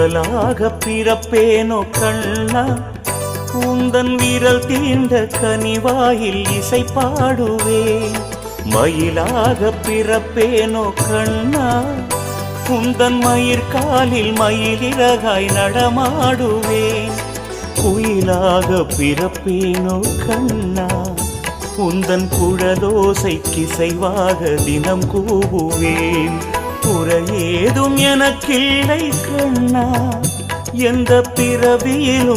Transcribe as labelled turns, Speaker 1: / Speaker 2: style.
Speaker 1: குழலாக பிறப்பேனோ கண்ணா, உந்தன் விரல் தீண்ட கனிவாயில் இசை பாடுவேன். மயிலாக பிறப்பேனோ கண்ணா, உந்தன் மயிர்காலில் மயிலிறகாய் நடமாடுவேன். குயிலாக பிறப்பேனோ கண்ணா, உந்தன் குழலோசை கிசைவாக தினம் கூவுவேன். குறையேதும் எனக்கில்லை கண்ணா, எந்த பிறவியிலும்